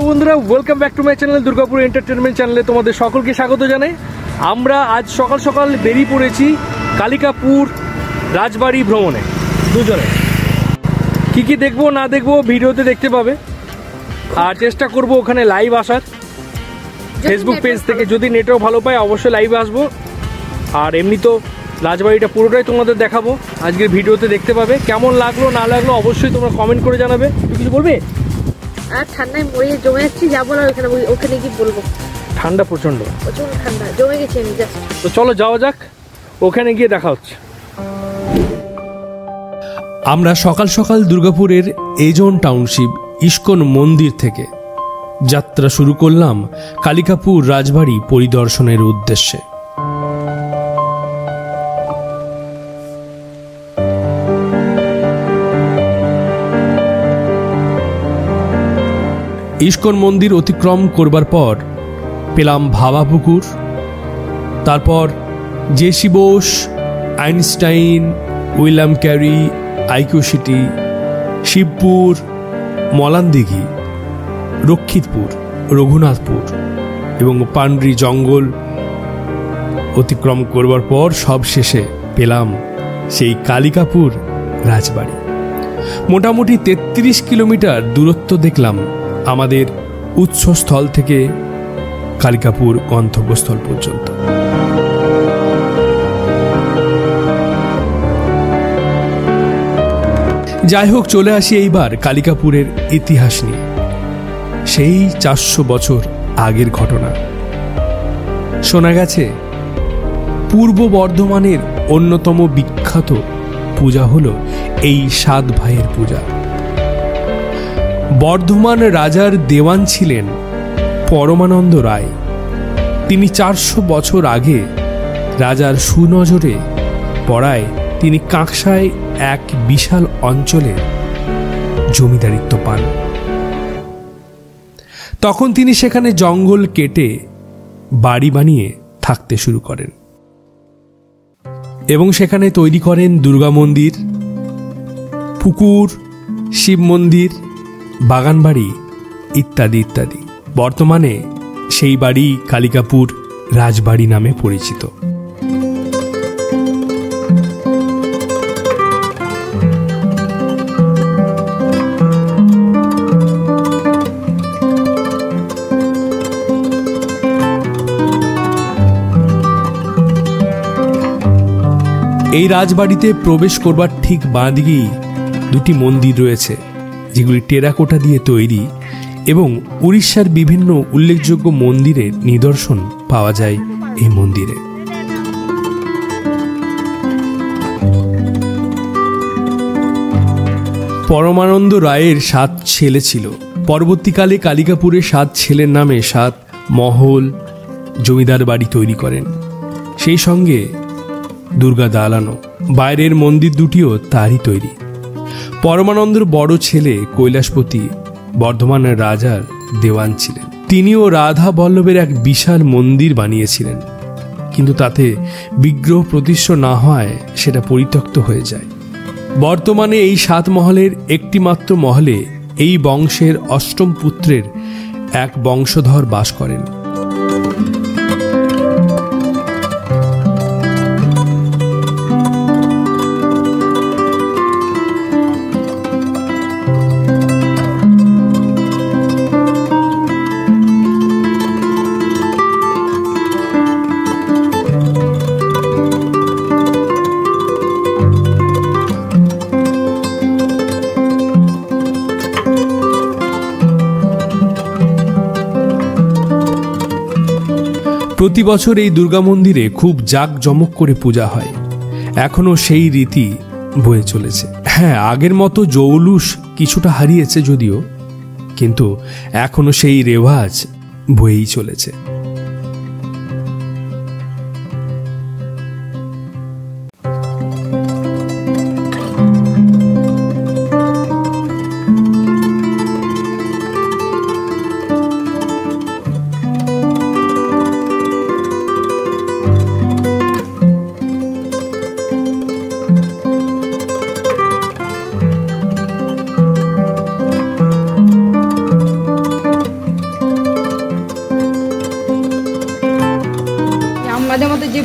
বন্ধুরা, welcome back to my channel Durgapur entertainment চ্যানেলে তোমাদের সকলকে স্বাগত জানাই। আমরা আজ সকাল সকাল বেরিয়ে পড়েছি কালিকাপুর রাজবাড়ি ভ্রমণে দুজনে। কি কি দেখবো না দেখবো ভিডিওতে দেখতে পাবে, আর চেষ্টা করব ওখানে লাইভ আসার ফেসবুক পেজ থেকে। যদি নেটও ভালো পাই অবশ্যই লাইভে আসবো, আর এমনি তো রাজবাড়িটা পুরোটাই তোমাদের দেখাবো আজকের ভিডিওতে দেখতে পাবে। কেমন লাগলো না লাগলো অবশ্যই তোমরা কমেন্ট করে জানাবে। তুই কিছু বলবে? আর ঠান্ডায় মরে জমে যাচ্ছি, যাবো না ওখানে। ওখানে কি বলবো, ঠান্ডা প্রচন্ড ঠান্ডা জমে গেছি আমি জাস্ট। তো চলো যাওয়া যাক, ওখানে গিয়ে দেখা হচ্ছে। আমরা সকাল সকাল দুর্গাপুরের এজন টাউনশিপ ইস্কন মন্দির থেকে যাত্রা শুরু করলাম কালিকাপুর রাজবাড়ি পরিদর্শনের উদ্দেশ্যে। ইস্কন মন্দির অতিক্রম করবার পর পেলাম ভাবাপুকুর, তারপর JC Bose, Einstein, William Carey, IQ City, Shibpur, Malandighi, Rakshitpur, Raghunathpur এবং পান্ড্রি জঙ্গল অতিক্রম করবার পর সব শেষে পেলাম সেই কালিকাপুর রাজবাড়ি। মোটামুটি ৩৩ কিলোমিটার দূরত্ব দেখলাম আমাদের উৎসস্থল থেকে কালিকাপুর গন্তব্যস্থল পর্যন্ত। যাই হোক, চলে আসি এইবার কালিকাপুরের ইতিহাস নিয়ে। সেই ৪০০ বছর আগের ঘটনা। শোনা গেছে পূর্ব বর্ধমানের অন্যতম বিখ্যাত পূজা হল এই ৭ ভাইয়ের পূজা। বর্ধমান রাজার দেওয়ান ছিলেন পরমানন্দ রায়। তিনি ৪০০ বছর আগে রাজার সুনজরে পড়ায় তিনি কাঁকসায় এক বিশাল অঞ্চলে জমিদারিত্ব পান। তখন তিনি সেখানে জঙ্গল কেটে বাড়ি বানিয়ে থাকতে শুরু করেন এবং সেখানে তৈরি করেন দুর্গা মন্দির, পুকুর, শিব মন্দির, বাগান বাড়ি ইত্যাদি ইত্যাদি। বর্তমানে সেই বাড়ি কালিকাপুর রাজবাড়ি নামে পরিচিত। এই রাজবাড়িতে প্রবেশ করবার ঠিক বাঁ দিকেই দুটি মন্দির রয়েছে, যেগুলি টেরাকোটা দিয়ে তৈরি, এবং উড়িষ্যার বিভিন্ন উল্লেখযোগ্য মন্দিরের নিদর্শন পাওয়া যায় এই মন্দিরে। পরমানন্দ রায়ের ৭ ছেলে ছিল। পরবর্তীকালে কালিকাপুরে ৭ ছেলের নামে ৭ মহল, জমিদার বাড়ি তৈরি করেন। সেই সঙ্গে দুর্গা দালানও। বাইরের মন্দির দুটিও তারই তৈরি। পরমানন্দর বড় ছেলে কৈলাসপতি বর্ধমানের রাজার দেওয়ান ছিলেন। তিনিও রাধা বল্লভের এক বিশাল মন্দির বানিয়েছিলেন, কিন্তু তাতে বিগ্রহ প্রতিষ্ঠা না হয় সেটা পরিত্যক্ত হয়ে যায়। বর্তমানে এই ৭ মহলের একটি মাত্র মহলে এই বংশের ৮ম পুত্রের এক বংশধর বাস করেন। প্রতি বছর এই দুর্গা মন্দিরে খুব জাঁকজমক করে পূজা হয়। এখনো সেই রীতি বয়ে চলেছে। হ্যাঁ, আগের মতো জৌলুস কিছুটা হারিয়েছে যদিও, কিন্তু এখনো সেই রেওয়াজ বয়েই চলেছে।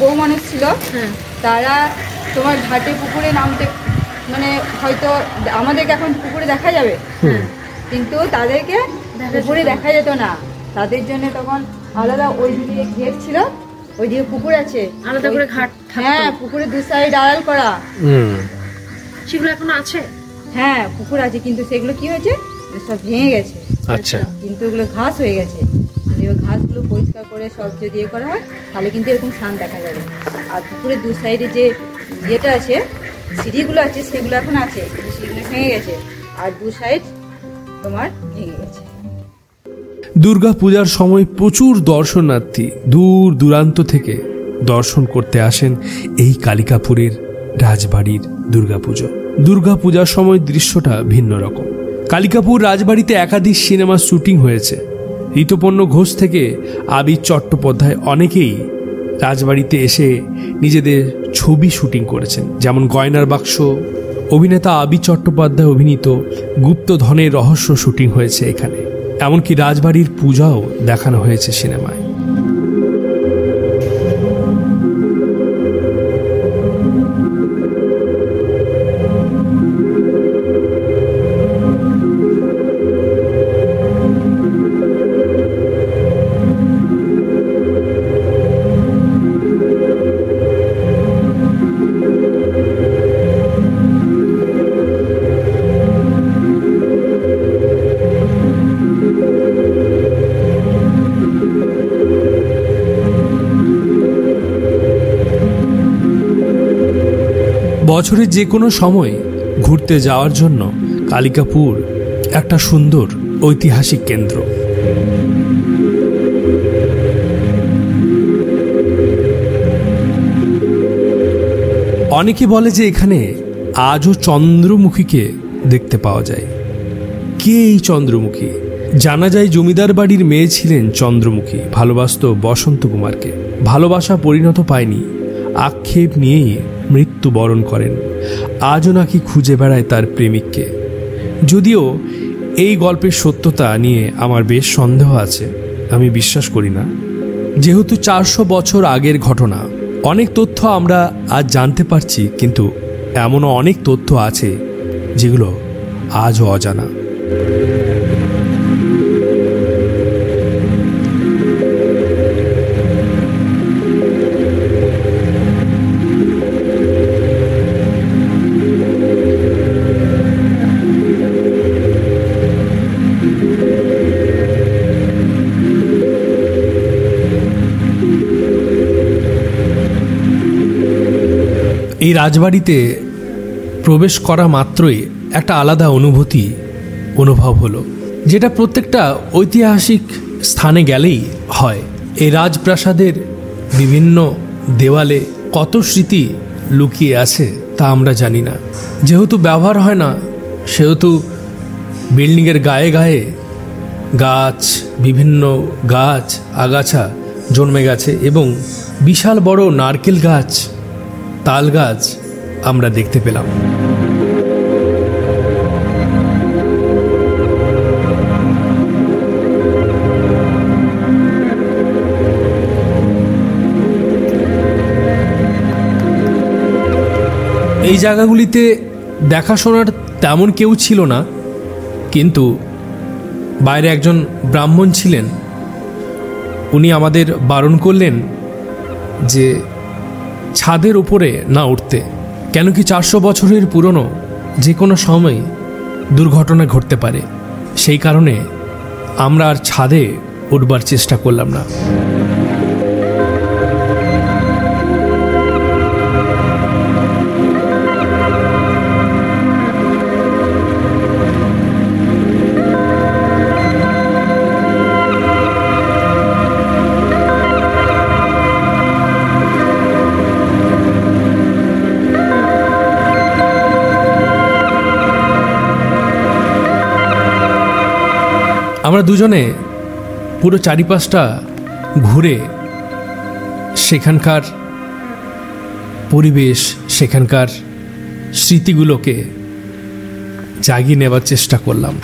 বউ মানুষ ছিল, হ্যাঁ তারা তোমার ঘাটে পুকুরে নামতে মানে হয়তো আমাদেরকে এখন পুকুরে দেখা যাবে, কিন্তু তাদেরকে পুকুরে দেখা যেত না। তাদের জন্য তখন আলাদা ওইদিকে ঘের ছিল, ওইদিকে পুকুর আছে আলাদা করে ঘাট থাকতো। হ্যাঁ, পুকুরে দু সাইড আড়াল করা। সেগুলো এখনো আছে? হ্যাঁ পুকুর আছে, কিন্তু সেগুলো কি হয়েছে সব ভেঙে গেছে। আচ্ছা। কিন্তু ওগুলো ঘাস হয়ে গেছে। এবার ঘাসগুলো পরিষ্কার করে সব যদি ইয়ে করা হয় তাহলে কিন্তু এরকম শান দেখা যাবে। আর পুকুরের দু সাইডে যে ইয়েটা আছে, সিঁড়িগুলো আছে, সেগুলো এখন আছে, কিন্তু সেগুলো ভেঙে গেছে। আর দু সাইড তোমার ভেঙে গেছে। দুর্গা পূজার সময় প্রচুর দর্শনার্থী দূর দূরান্ত থেকে দর্শন করতে আসেন এই কালিকাপুরের রাজবাড়ির দুর্গাপুজো। দুর্গাপূজার সময় দৃশ্যটা ভিন্ন রকম। কালিকাপুর রাজবাড়িতে একাধিক সিনেমার শুটিং হয়েছে। ঋতুপর্ণ ঘোষ থেকে আবির চট্টোপাধ্যায় অনেকেই রাজবাড়িতে এসে নিজেদের ছবি শুটিং করেছেন, যেমন গয়নার বাক্স, অভিনেতা আবির চট্টোপাধ্যায় অভিনীত গুপ্তধনের রহস্য শুটিং হয়েছে এখানে। এমনকি রাজবাড়ির পূজাও দেখানো হয়েছে সিনেমায়। বছরের যে কোনো সময় ঘুরতে যাওয়ার জন্য কালিকাপুর একটা সুন্দর ঐতিহাসিক কেন্দ্র। অনেকে বলে যে এখানে আজও চন্দ্রমুখীকে দেখতে পাওয়া যায়। কে এই চন্দ্রমুখী? জানা যায় জমিদার বাড়ির মেয়ে ছিলেন চন্দ্রমুখী, ভালোবাসত বসন্ত কুমারকে। ভালোবাসা পরিণত পায়নি, আক্ষেপ নিয়েই মৃত্যুবরণ করেন। আজও নাকি খুঁজে বেড়ায় তার প্রেমিককে। যদিও এই গল্পের সত্যতা নিয়ে আমার বেশ সন্দেহ আছে, আমি বিশ্বাস করি না। যেহেতু 400 বছর আগের ঘটনা, অনেক তথ্য আমরা আজ জানতে পারছি, কিন্তু এমনও অনেক তথ্য আছে যেগুলো আজও অজানা। এই রাজবাড়িতে প্রবেশ করা মাত্রই একটা আলাদা অনুভব হলো, যেটা প্রত্যেকটা ঐতিহাসিক স্থানে গেলেই হয়। এই রাজপ্রাসাদের বিভিন্ন দেওয়ালে কত স্মৃতি লুকিয়ে আছে তা আমরা জানি না। যেহেতু ব্যবহার হয় না, সেহেতু বিল্ডিংয়ের গায়ে গায়ে গাছ, বিভিন্ন গাছ আগাছা জন্মে গেছে এবং বিশাল বড় নারকেল গাছ, তাল গাছ আমরা দেখতে পেলাম। এই জায়গাগুলিতে দেখাশোনার তেমন কেউ ছিল না, কিন্তু বাইরে একজন ব্রাহ্মণ ছিলেন। উনি আমাদের বারণ করলেন যে ছাদের উপরে না উঠতে, কেন কি 400 বছরের পুরনো, যে কোনো সময় দুর্ঘটনা ঘটতে পারে। সেই কারণে আমরা আর ছাদে উঠবার চেষ্টা করলাম না। আমরা দুজনে পুরো চারিপাশটা ঘুরে সেখানকার পরিবেশ, সেখানকার স্মৃতিগুলোকে জাগিয়ে নেবার চেষ্টা করলাম।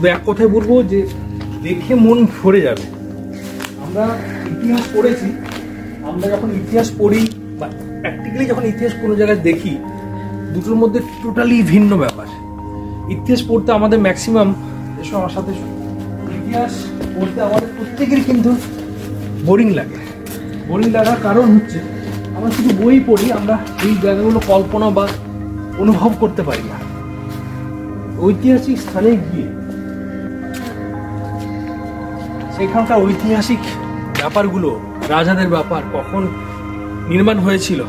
শুধু এক কথায় বলবো যে দেখে মন ভরে যাবে। আমরা ইতিহাস পড়েছি, আমরা যখন ইতিহাস পড়ি বা প্র্যাকটিক্যালি যখন ইতিহাস কোনো জায়গায় দেখি, দুটোর মধ্যে টোটালি ভিন্ন ব্যাপার। ইতিহাস পড়তে আমাদের ম্যাক্সিমাম এসব আমার সাথে ইতিহাস পড়তে আমাদের প্রত্যেকেরই কিন্তু বোরিং লাগে। বোরিং লাগার কারণ হচ্ছে আমরা শুধু বই পড়ি, আমরা এই জায়গাগুলো কল্পনা বা অনুভব করতে পারি না। ঐতিহাসিক স্থানে গিয়ে সেখানকার ঐতিহাসিক ব্যাপারগুলো, রাজাদের ব্যাপার, কখন নির্মাণ হয়েছিল,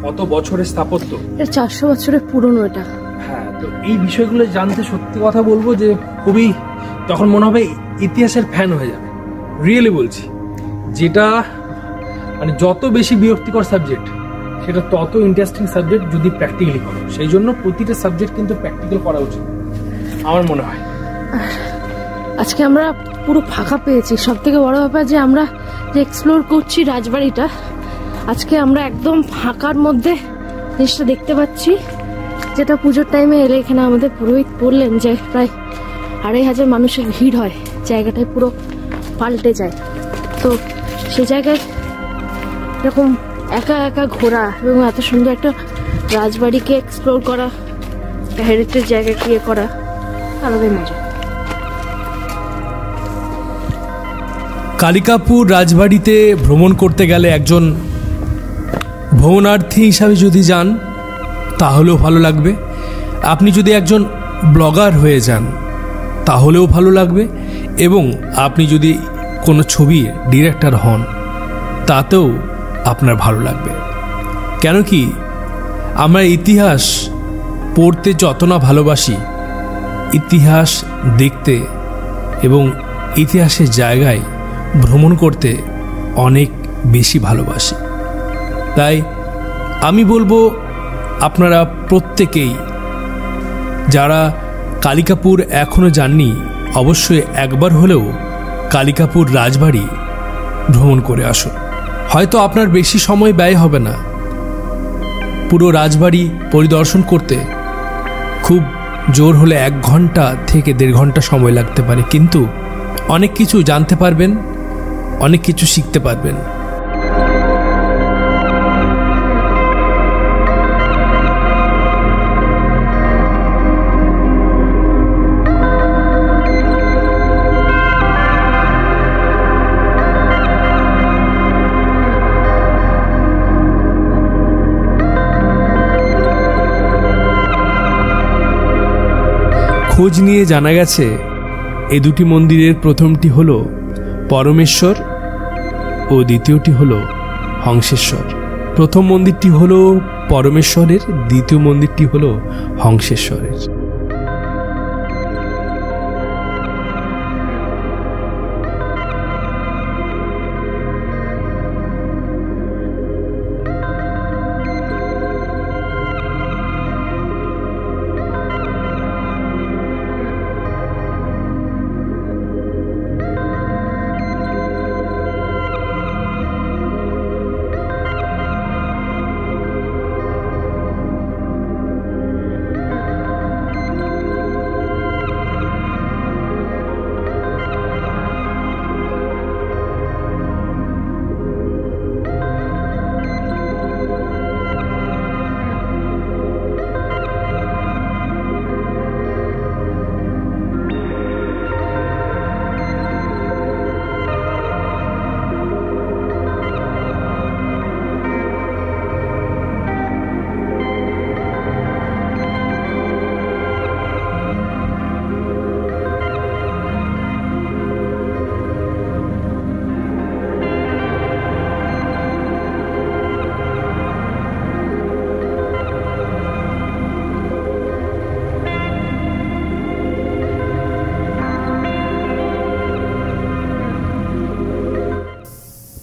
কত বছরের স্থাপত্য, 400 বছরের পুরনো এটা। হ্যাঁ, তো এই বিষয়গুলো জানতে সত্যি কথা বলবো যে খুবই তখন মনে হবে ইতিহাসের ফ্যান হয়ে যাবে। রিয়েলি বলছি, যেটা মানে যত বেশি বিরক্তিকর সাবজেক্ট সেটা তত ইন্টারেস্টিং সাবজেক্ট যদি প্র্যাকটিক্যালি করো। সেই জন্য প্রতিটা সাবজেক্ট কিন্তু প্র্যাকটিক্যাল করা উচিত আমার মনে হয়। আজকে আমরা পুরো ফাঁকা পেয়েছি। সব থেকে বড় ব্যাপার যে আমরা যে এক্সপ্লোর করছি রাজবাড়িটা, আজকে আমরা একদম ফাঁকার মধ্যে জিনিসটা দেখতে পাচ্ছি, যেটা পুজোর টাইমে এলে এখানে আমাদের পুরোহিত বললেন যে প্রায় 2500 মানুষের ভিড় হয়, জায়গাটায় পুরো পাল্টে যায়। তো সেই জায়গায় এরকম একা একা ঘোরা এবং এত সুন্দর একটা রাজবাড়িকে এক্সপ্লোর করা, হেরিটেজ জায়গাকে ইয়ে করা আলাদাই মজা। কালিকাপুর রাজবাড়িতে ভ্রমণ করতে গেলে একজন ভ্রমণার্থী হিসাবে যদি যান তাহলেও ভালো লাগবে। আপনি যদি একজন ব্লগার হয়ে যান তাহলেও ভালো লাগবে, এবং আপনি যদি কোনো ছবির ডিরেক্টর হন তাতেও আপনার ভালো লাগবে। কেন কি, আমরা ইতিহাস পড়তে যত না ভালোবাসি, ইতিহাস দেখতে এবং ইতিহাসের জায়গায় ভ্রমণ করতে অনেক বেশি ভালোবাসি। তাই আমি বলবো আপনারা প্রত্যেকেই যারা কালিকাপুর এখনও যাননি, অবশ্যই একবার হলেও কালিকাপুর রাজবাড়ি ভ্রমণ করে আসুন। হয়তো আপনার বেশি সময় ব্যয় হবে না, পুরো রাজবাড়ি পরিদর্শন করতে খুব জোর হলে 1 ঘন্টা থেকে 1.5 ঘন্টা সময় লাগতে পারে, কিন্তু অনেক কিছু জানতে পারবেন, অনেক কিছু শিখতে পারবেন। খোঁজ নিয়ে জানা গেছে এই দুটি মন্দিরের প্রথমটি হল পরমেশ্বর ও দ্বিতীয়টি হল হংসেশ্বর। প্রথম মন্দিরটি হল পরমেশ্বরের, দ্বিতীয় মন্দিরটি হল হংসেশ্বরের।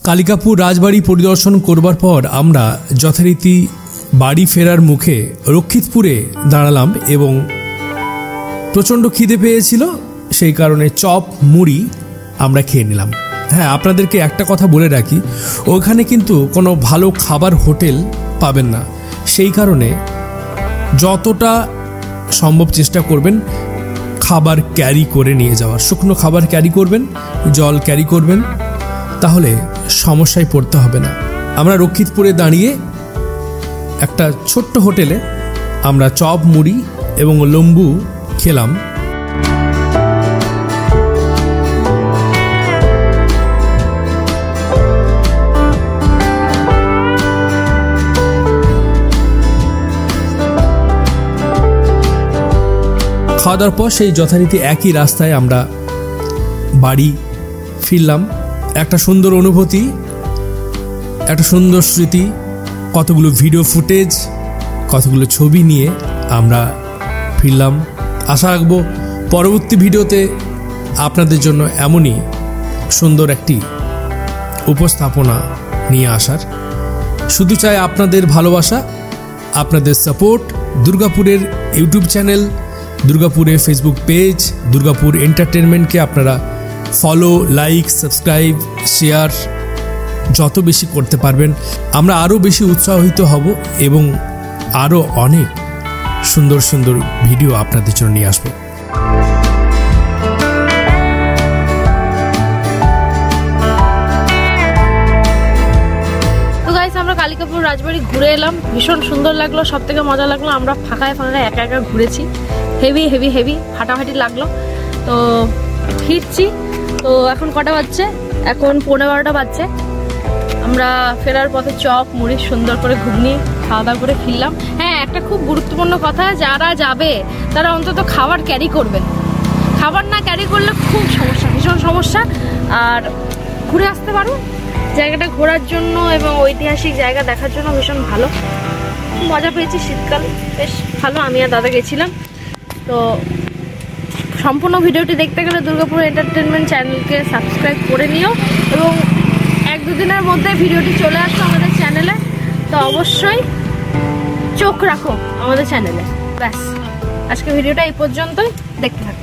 কালিকাপুর রাজবাড়ি পরিদর্শন করবার পর আমরা যথারীতি বাড়ি ফেরার মুখে রক্ষিতপুরে দাঁড়ালাম এবং প্রচণ্ড খিদে পেয়েছিল, সেই কারণে চপ মুড়ি আমরা খেয়ে নিলাম। হ্যাঁ, আপনাদেরকে একটা কথা বলে রাখি, ওখানে কিন্তু কোনো ভালো খাবার হোটেল পাবেন না, সেই কারণে যতটা সম্ভব চেষ্টা করবেন খাবার ক্যারি করে নিয়ে যাওয়ার। শুকনো খাবার ক্যারি করবেন, জল ক্যারি করবেন, তাহলে সমস্যায় পড়তে হবে না। আমরা রক্ষিতপুরে দাঁড়িয়ে একটা ছোট্ট হোটেলে আমরা চপ, মুড়ি এবং লম্বু খেলাম। খাওয়া দাওয়ার পর সেই যথারীতি একই রাস্তায় আমরা বাড়ি ফিরলাম। একটা সুন্দর অনুভূতি, একটা সুন্দর স্মৃতি, কতগুলো ভিডিও ফুটেজ, কতগুলো ছবি নিয়ে আমরা ফিরলাম। আশা রাখবো পরবর্তী ভিডিওতে আপনাদের জন্য এমনই সুন্দর একটি উপস্থাপনা নিয়ে আসার। শুধু চাই আপনাদের ভালোবাসা, আপনাদের সাপোর্ট। দুর্গাপুরের ইউটিউব চ্যানেল, দুর্গাপুরের ফেসবুক পেজ, দুর্গাপুর এন্টারটেনমেন্টকে আপনারা ফলো, লাইক, সাবস্ক্রাইব, শেয়ার যত বেশি করতে পারবেন আমরা আরও বেশি উৎসাহিত হব এবং আরও অনেক সুন্দর সুন্দর ভিডিও আপনাদের জন্য নিয়ে আসবো। আমরা কালিকাপুর রাজবাড়ি ঘুরে এলাম, ভীষণ সুন্দর লাগলো। সব থেকে মজা লাগলো আমরা ফাঁকায় ফাঁকায় একা একা ঘুরেছি, হেভি হেভি হেভি ফাটাফাটি লাগলো। তো ফিরছি। তো এখন কটা বাজছে? এখন 11:15 বাজছে। আমরা ফেরার পথে চপ, মুড়ি, সুন্দর করে ঘুগনি খাওয়া দাওয়া করে ফিরলাম। হ্যাঁ, একটা খুব গুরুত্বপূর্ণ কথা, যারা যাবে তারা অন্তত খাবার ক্যারি করবেন। খাবার না ক্যারি করলে খুব সমস্যা, ভীষণ সমস্যা। আর ঘুরে আসতে পারো, জায়গাটা ঘোরার জন্য এবং ঐতিহাসিক জায়গা দেখার জন্য ভীষণ ভালো। মজা পেয়েছি, শীতকাল বেশ ভালো। আমি আর দাদা গেছিলাম। তো সম্পূর্ণ ভিডিওটি দেখতে গেলে দুর্গাপুর এন্টারটেনমেন্ট চ্যানেলকে সাবস্ক্রাইব করে নিও এবং 1-2 দিনের মধ্যে ভিডিওটি চলে আসবে আমাদের চ্যানেলে। তো অবশ্যই চোখ রাখো আমাদের চ্যানেলে। ব্যাস, আজকে ভিডিওটা এই পর্যন্তই, দেখতে থাকো।